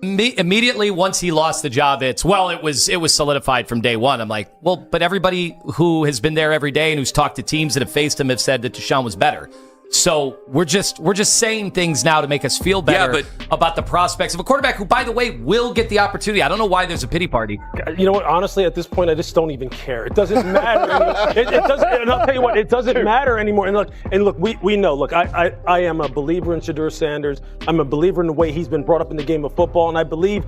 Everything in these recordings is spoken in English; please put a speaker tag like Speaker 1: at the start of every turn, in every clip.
Speaker 1: Immediately once he lost the job, it was solidified from day one. I'm like, well, but everybody who has been there every day and who's talked to teams that have faced him have said that Deshaun was better. So we're just saying things now to make us feel better about the prospects of a quarterback who, by the way, will get the opportunity. I don't know why there's a pity party.
Speaker 2: You know what? Honestly, at this point, I just don't even care. It doesn't matter. It doesn't. And I'll tell you what, it doesn't matter anymore. And look, we know. Look, I am a believer in Shedeur Sanders. I'm a believer in the way he's been brought up in the game of football, and I believe,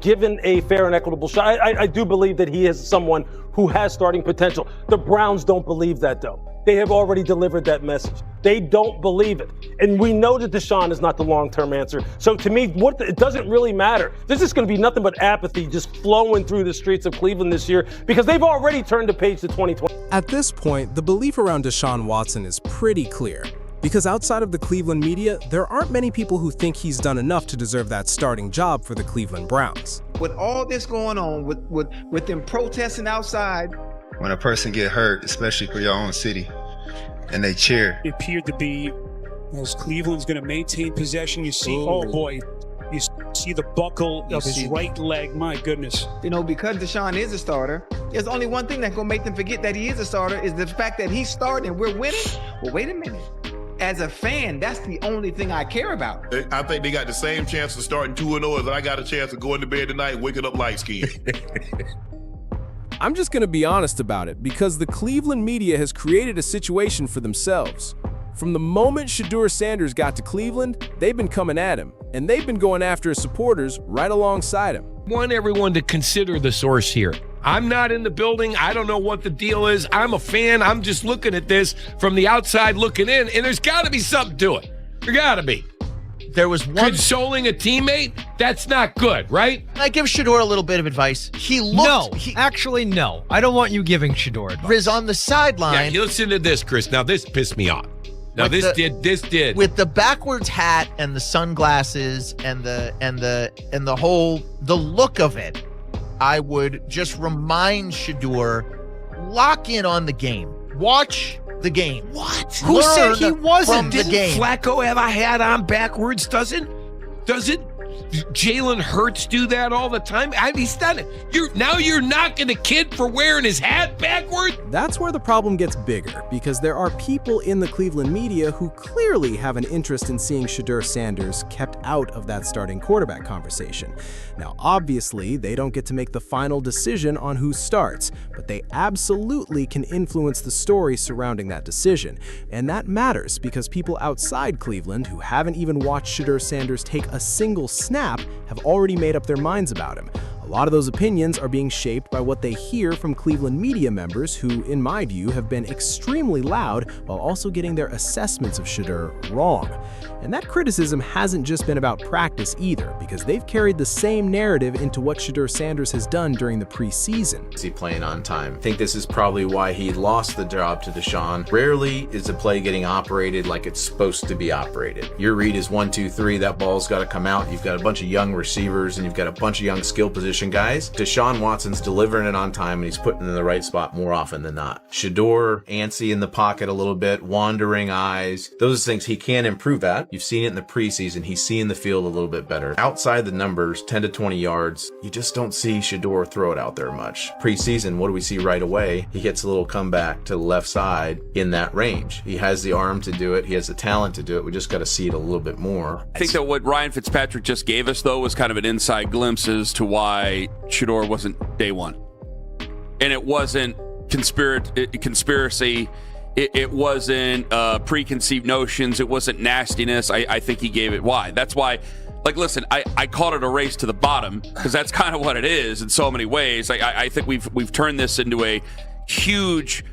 Speaker 2: given a fair and equitable shot, I do believe that he is someone who has starting potential. The Browns don't believe that, though. They have already delivered that message. They don't believe it. And we know that Deshaun is not the long-term answer. So to me, it doesn't really matter. This is going to be nothing but apathy just flowing through the streets of Cleveland this year because they've already turned the page to 2020.
Speaker 3: At this point, the belief around Deshaun Watson is pretty clear. Because outside of the Cleveland media, there aren't many people who think he's done enough to deserve that starting job for the Cleveland Browns.
Speaker 4: With all this going on, with them protesting outside.
Speaker 5: When a person get hurt, especially for your own city, and they cheer.
Speaker 6: It appeared to be, as Cleveland's going to maintain possession. You see, oh boy, you see the buckle of his right leg. My goodness.
Speaker 4: Because Deshaun is a starter, there's only one thing that's going to make them forget that he is a starter is the fact that he's starting and we're winning. Well, wait a minute. As a fan, that's the only thing I care about.
Speaker 7: I think they got the same chance of starting 2-0 as I got a chance of going to bed tonight and waking up light skinned.
Speaker 3: I'm just going to be honest about it, because the Cleveland media has created a situation for themselves. From the moment Shedeur Sanders got to Cleveland, they've been coming at him, and they've been going after his supporters right alongside him.
Speaker 8: I want everyone to consider the source here. I'm not in the building. I don't know what the deal is. I'm a fan. I'm just looking at this from the outside looking in, and there's got to be something to it. There got to be.
Speaker 9: There was one
Speaker 8: consoling a teammate. That's not good, right?
Speaker 9: I give Shedeur a little bit of advice. He looked.
Speaker 10: No. I don't want you giving Shedeur advice.
Speaker 9: Riz on the sideline.
Speaker 8: Yeah, listen to this, Chris. Now this pissed me off. Now this did
Speaker 9: with the backwards hat and the sunglasses and the look of it. I would just remind Shedeur, lock in on the game. Watch the game.
Speaker 8: What? Who said he wasn't?
Speaker 9: Didn't
Speaker 8: Flacco have a hat on backwards? Doesn't Jalen Hurts do that all the time? He's done it. You're knocking the kid for wearing his hat backward?
Speaker 3: That's where the problem gets bigger, because there are people in the Cleveland media who clearly have an interest in seeing Shedeur Sanders kept out of that starting quarterback conversation. Now, obviously, they don't get to make the final decision on who starts, but they absolutely can influence the story surrounding that decision. And that matters because people outside Cleveland who haven't even watched Shedeur Sanders take a single snap have already made up their minds about him. A lot of those opinions are being shaped by what they hear from Cleveland media members who, in my view, have been extremely loud while also getting their assessments of Shedeur wrong. And that criticism hasn't just been about practice either, because they've carried the same narrative into what Shedeur Sanders has done during the preseason.
Speaker 11: Is he playing on time? I think this is probably why he lost the job to Deshaun. Rarely is a play getting operated like it's supposed to be operated. Your read is 1, 2, 3, that ball's got to come out. You've got a bunch of young receivers and you've got a bunch of young skill position guys. Deshaun Watson's delivering it on time and he's putting it in the right spot more often than not. Shedeur, antsy in the pocket a little bit, wandering eyes. Those are things he can improve at. You've seen it in the preseason. He's seeing the field a little bit better. Outside the numbers, 10 to 20 yards, you just don't see Shedeur throw it out there much. Preseason, what do we see right away? He gets a little comeback to the left side in that range. He has the arm to do it. He has the talent to do it. We just got to see it a little bit more.
Speaker 12: I think that what Ryan Fitzpatrick just gave us, though, was kind of an inside glimpse as to why Shedeur wasn't day one. And it wasn't conspiracy. It wasn't preconceived notions. It wasn't nastiness. I think he gave it why. That's why, like, listen, I called it a race to the bottom because that's kind of what it is in so many ways. I think we've turned this into a huge,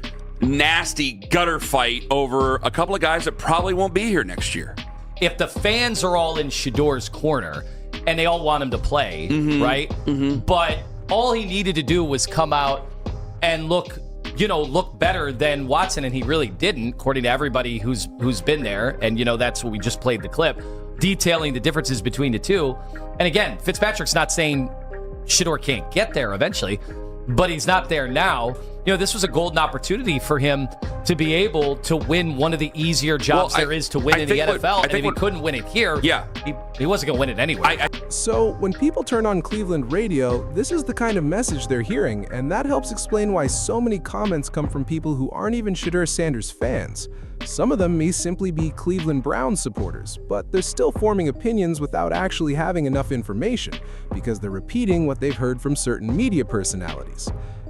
Speaker 12: nasty gutter fight over a couple of guys that probably won't be here next year.
Speaker 1: If the fans are all in Shedeur's corner and they all want him to play, right? Mm-hmm. But all he needed to do was come out and look better than Watson, and he really didn't, according to everybody who's been there. And, that's what we just played the clip, detailing the differences between the two. And again, Fitzpatrick's not saying Shedeur can't get there eventually, but he's not there now. this was a golden opportunity for him to be able to win one of the easier jobs there is to win in the NFL. And if he couldn't win it here, he wasn't going to win it anyway.
Speaker 3: So when people turn on Cleveland radio, this is the kind of message they're hearing, and that helps explain why so many comments come from people who aren't even Shedeur Sanders fans. Some of them may simply be Cleveland Browns supporters, but they're still forming opinions without actually having enough information, because they're repeating what they've heard from certain media personalities.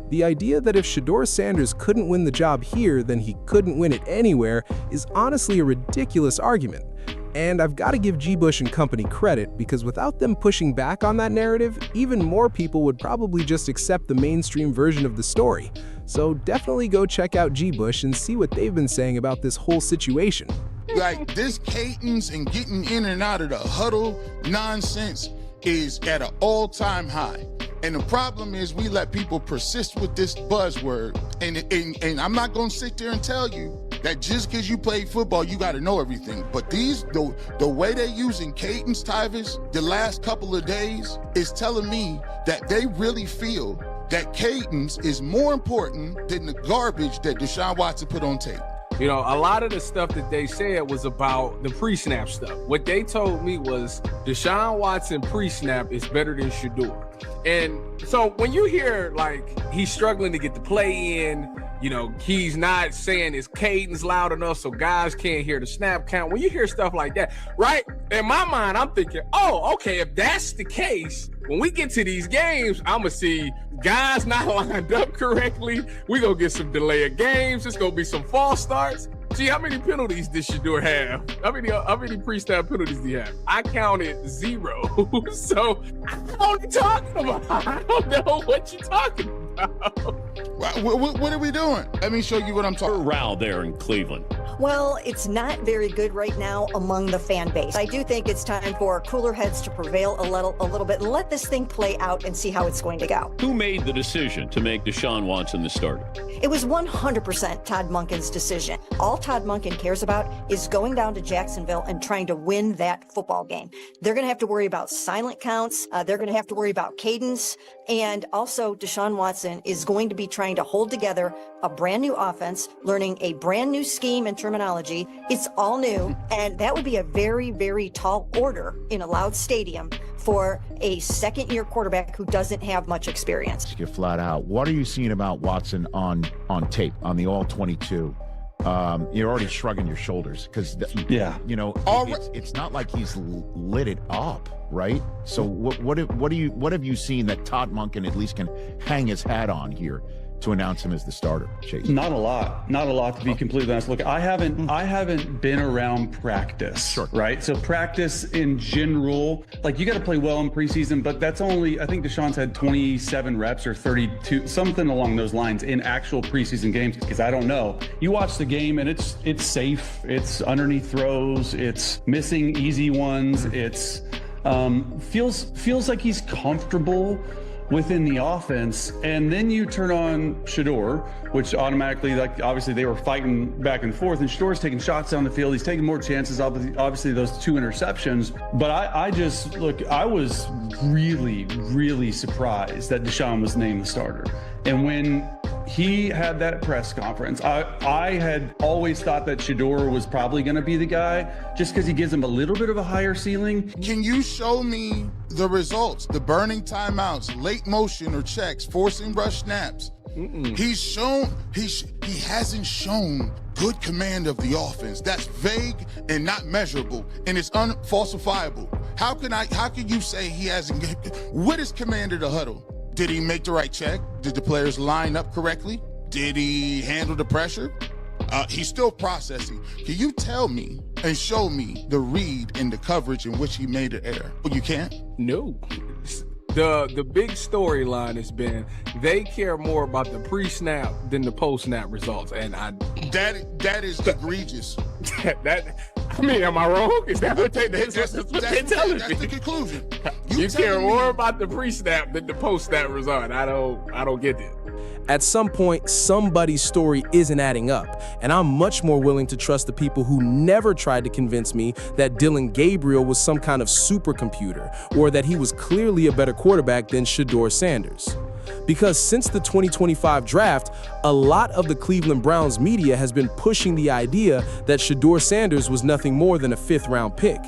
Speaker 3: The idea that if Shedeur Sanders couldn't win the job here, then he couldn't win it anywhere is honestly a ridiculous argument. And I've got to give G. Bush and company credit, because without them pushing back on that narrative, even more people would probably just accept the mainstream version of the story. So definitely go check out G. Bush and see what they've been saying about this whole situation.
Speaker 13: Like, this cadence and getting in and out of the huddle nonsense is at an all-time high. And the problem is we let people persist with this buzzword. And I'm not going to sit there and tell you that just because you play football, you got to know everything. But the way they're using cadence, Tyvis, the last couple of days is telling me that they really feel that cadence is more important than the garbage that Deshaun Watson put on tape.
Speaker 14: You know, a lot of the stuff that they said was about the pre-snap stuff. What they told me was Deshaun Watson pre-snap is better than Shedeur. And so when you hear, like, he's struggling to get the play in, he's not saying his cadence loud enough so guys can't hear the snap count. When you hear stuff like that, right? In my mind, I'm thinking, oh, okay, if that's the case, when we get to these games, I'm going to see guys not lined up correctly. We're going to get some delay of games. It's going to be some false starts. Gee, how many penalties did Shedeur have? How many pre-snap penalties do you have? I counted 0. So I don't know what you're talking about. I don't know what you're talking about.
Speaker 13: What are we doing? Let me show you what I'm talking about.
Speaker 15: Row there in Cleveland.
Speaker 16: Well, it's not very good right now among the fan base. I do think it's time for cooler heads to prevail a little bit and let this thing play out and see how it's going to go.
Speaker 15: Who made the decision to make Deshaun Watson the starter?
Speaker 16: It was 100% Todd Monken's decision. All Todd Monken cares about is going down to Jacksonville and trying to win that football game. They're going to have to worry about silent counts. They're going to have to worry about cadence. And also, Deshaun Watson is going to be trying to hold together a brand new offense, learning a brand new scheme and terminology. It's all new. And that would be a very, very tall order in a loud stadium for a second-year quarterback who doesn't have much experience.
Speaker 17: Get flat out. What are you seeing about Watson on tape, on the all-22? You're already shrugging your shoulders because, it's not like he's lit it up, right? So what have you seen that Todd Monken at least can hang his hat on here to announce him as the starter, Chase?
Speaker 18: Not a lot to be completely honest. Look, I haven't been around practice,
Speaker 17: sure,
Speaker 18: right? So practice in general, like, you got to play well in preseason, but that's only, I think Deshaun's had 27 reps or 32, something along those lines in actual preseason games, because I don't know. You watch the game and it's safe, it's underneath throws, it's missing easy ones, it's feels like he's comfortable within the offense. And then you turn on Shedeur, which automatically, like, obviously they were fighting back and forth, and Shedeur's taking shots down the field. He's taking more chances, obviously those 2 interceptions. But I was really, really surprised that Deshaun was named the starter. And when he had that press conference, I had always thought that Shedeur was probably going to be the guy, just because he gives him a little bit of a higher ceiling.
Speaker 13: Can you show me the results, the burning timeouts, late motion or checks, forcing rush snaps? He hasn't shown good command of the offense. That's vague and not measurable, and it's unfalsifiable. How can you say he hasn't? What is command of the huddle? Did he make the right check? Did the players line up correctly? Did he handle the pressure? He's still processing. Can you tell me and show me the read and the coverage in which he made an error? Well, you can't?
Speaker 14: No. The big storyline has been they care more about the pre-snap than the post-snap results, and
Speaker 13: that is egregious.
Speaker 14: Am I wrong? Is that what they're telling me?
Speaker 13: That's the conclusion.
Speaker 14: You care more about the pre-snap than the post-snap result. I don't get it.
Speaker 3: At some point, somebody's story isn't adding up, and I'm much more willing to trust the people who never tried to convince me that Dillon Gabriel was some kind of supercomputer, or that he was clearly a better quarterback than Shedeur Sanders. Because since the 2025 draft, a lot of the Cleveland Browns media has been pushing the idea that Shedeur Sanders was nothing more than a 5th-round pick.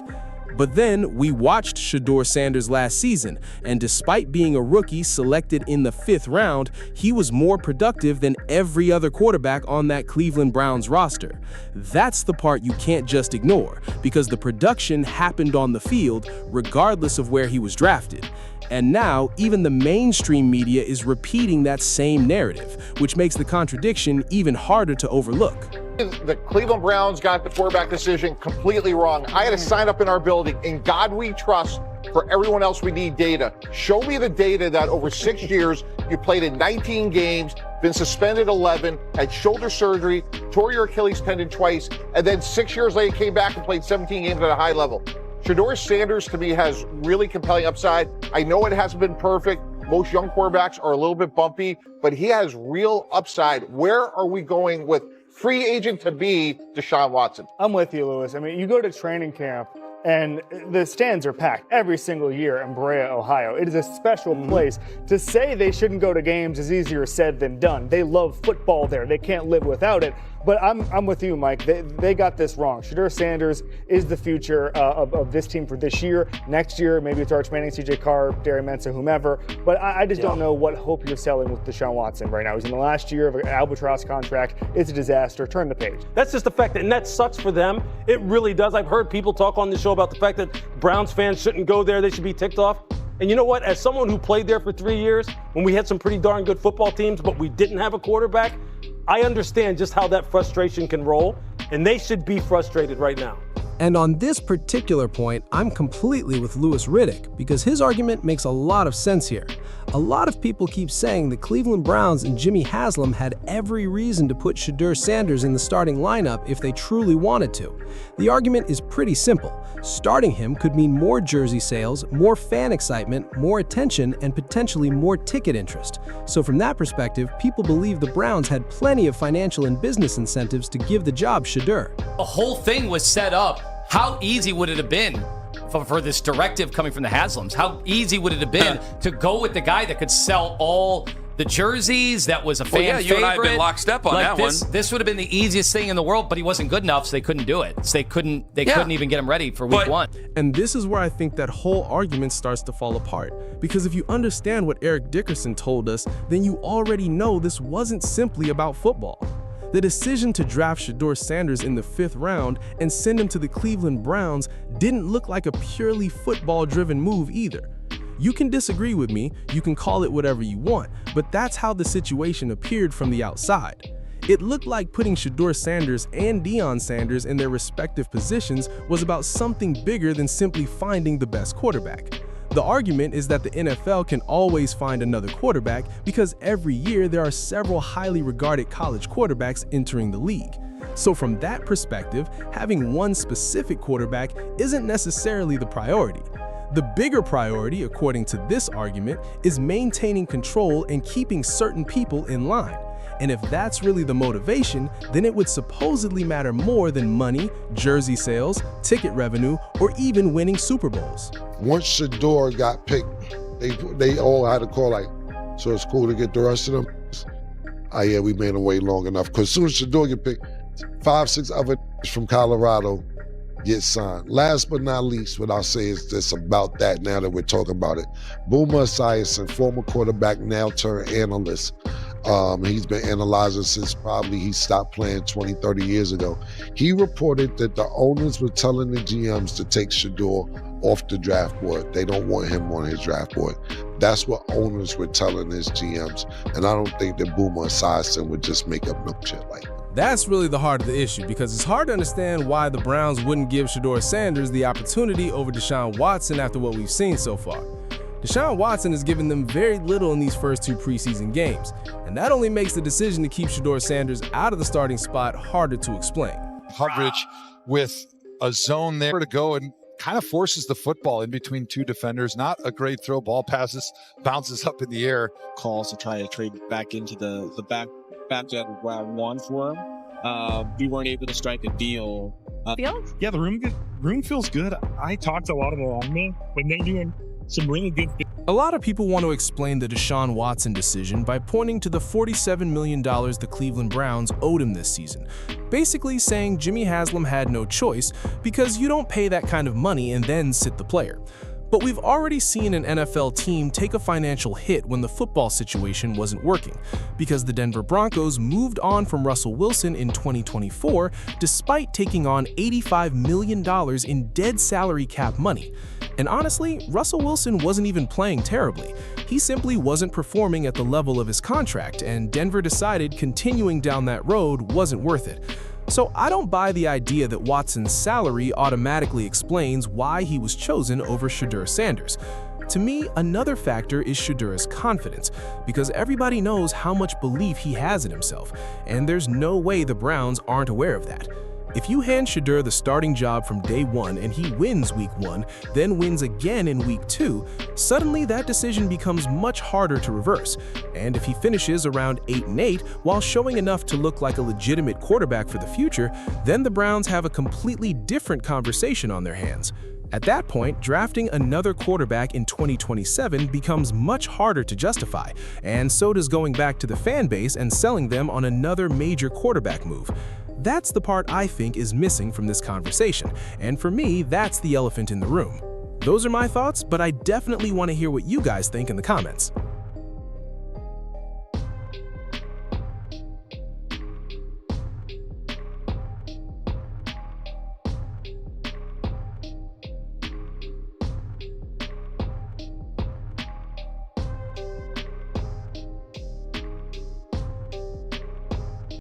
Speaker 3: But then we watched Shedeur Sanders last season, and despite being a rookie selected in the 5th round, he was more productive than every other quarterback on that Cleveland Browns roster. That's the part you can't just ignore, because the production happened on the field regardless of where he was drafted. And now, even the mainstream media is repeating that same narrative, which makes the contradiction even harder to overlook.
Speaker 19: The Cleveland Browns got the quarterback decision completely wrong. I had a sign up in our building, "In God We Trust." For everyone else, we need data. Show me the data that over 6 years, you played in 19 games, been suspended 11, had shoulder surgery, tore your Achilles tendon twice, and then 6 years later came back and played 17 games at a high level. Shedeur Sanders, to me, has really compelling upside. I know it hasn't been perfect. Most young quarterbacks are a little bit bumpy, but he has real upside. Where are we going with free agent to be Deshaun Watson?
Speaker 20: I'm with you, Lewis. I mean, you go to training camp and the stands are packed every single year in Brea, Ohio. It is a special place. To say they shouldn't go to games is easier said than done. They love football there. They can't live without it. But I'm with you, Mike. They got this wrong. Shedeur Sanders is the future of this team for this year. Next year, maybe it's Arch Manning, CJ Carr, Derry Mensa, whomever. But I just don't know what hope you're selling with Deshaun Watson right now. He's in the last year of an albatross contract. It's a disaster. Turn the page.
Speaker 2: That's just the fact, and that sucks for them. It really does. I've heard people talk on the show about the fact that Browns fans shouldn't go there. They should be ticked off. And you know what? As someone who played there for 3 years, when we had some pretty darn good football teams, but we didn't have a quarterback, I understand just how that frustration can roll, and they should be frustrated right now.
Speaker 3: And on this particular point, I'm completely with Louis Riddick, because his argument makes a lot of sense here. A lot of people keep saying the Cleveland Browns and Jimmy Haslam had every reason to put Shedeur Sanders in the starting lineup if they truly wanted to. The argument is pretty simple. Starting him could mean more jersey sales, more fan excitement, more attention, and potentially more ticket interest. So from that perspective, people believe the Browns had plenty of financial and business incentives to give the job Shedeur.
Speaker 1: The whole thing was set up. How easy would it have been for this directive coming from the Haslams? How easy would it have been to go with the guy that could sell all the jerseys, that was a fan favorite?
Speaker 12: You and I have been lockstep on that one.
Speaker 1: This would have been the easiest thing in the world, but he wasn't good enough, so they couldn't do it. So they couldn't even get him ready for week one.
Speaker 3: And this is where I think that whole argument starts to fall apart. Because if you understand what Eric Dickerson told us, then you already know this wasn't simply about football. The decision to draft Shedeur Sanders in the 5th round and send him to the Cleveland Browns didn't look like a purely football-driven move either. You can disagree with me, you can call it whatever you want, but that's how the situation appeared from the outside. It looked like putting Shedeur Sanders and Deion Sanders in their respective positions was about something bigger than simply finding the best quarterback. The argument is that the NFL can always find another quarterback because every year there are several highly regarded college quarterbacks entering the league. So from that perspective, having one specific quarterback isn't necessarily the priority. The bigger priority, according to this argument, is maintaining control and keeping certain people in line. And if that's really the motivation, then it would supposedly matter more than money, jersey sales, ticket revenue, or even winning Super Bowls.
Speaker 21: Once Shedeur got picked, they all had a call like, so it's cool to get the rest of them. Yeah, we made them wait long enough. Because as soon as Shedeur get picked, 5, 6 other from Colorado get signed. Last but not least, what I'll say is this about that now that we're talking about it. Boomer Esiason, former quarterback, now turned analyst. He's been analyzing since probably he stopped playing 20, 30 years ago. He reported that the owners were telling the GMs to take Shedeur off the draft board. They don't want him on his draft board. That's what owners were telling his GMs. And I don't think that Boomer Esiason would just make up no shit like that.
Speaker 3: That's really the heart of the issue, because it's hard to understand why the Browns wouldn't give Shedeur Sanders the opportunity over Deshaun Watson after what we've seen so far. Deshaun Watson has given them very little in these first 2 preseason games, and that only makes the decision to keep Shedeur Sanders out of the starting spot harder to explain.
Speaker 22: Coverage with a zone there to go and kind of forces the football in between 2 defenders. Not a great throw. Ball passes, bounces up in the air.
Speaker 23: Calls to try to trade back into the back to round 1 for him. We weren't able to strike a deal.
Speaker 24: Yeah, the room feels good. I talked to a lot of the linemen when they're doing some really good things.
Speaker 3: A lot of people want to explain the Deshaun Watson decision by pointing to the $47 million the Cleveland Browns owed him this season, basically saying Jimmy Haslam had no choice because you don't pay that kind of money and then sit the player. But we've already seen an NFL team take a financial hit when the football situation wasn't working, because the Denver Broncos moved on from Russell Wilson in 2024 despite taking on $85 million in dead salary cap money. And honestly, Russell Wilson wasn't even playing terribly. He simply wasn't performing at the level of his contract, and Denver decided continuing down that road wasn't worth it. So I don't buy the idea that Watson's salary automatically explains why he was chosen over Shedeur Sanders. To me, another factor is Shedeur's confidence, because everybody knows how much belief he has in himself, and there's no way the Browns aren't aware of that. If you hand Shedeur the starting job from day one and he wins week 1, then wins again in week 2, suddenly that decision becomes much harder to reverse. And if he finishes around 8-8 while showing enough to look like a legitimate quarterback for the future, then the Browns have a completely different conversation on their hands. At that point, drafting another quarterback in 2027 becomes much harder to justify, and so does going back to the fan base and selling them on another major quarterback move. That's the part I think is missing from this conversation, and for me, that's the elephant in the room. Those are my thoughts, but I definitely want to hear what you guys think in the comments.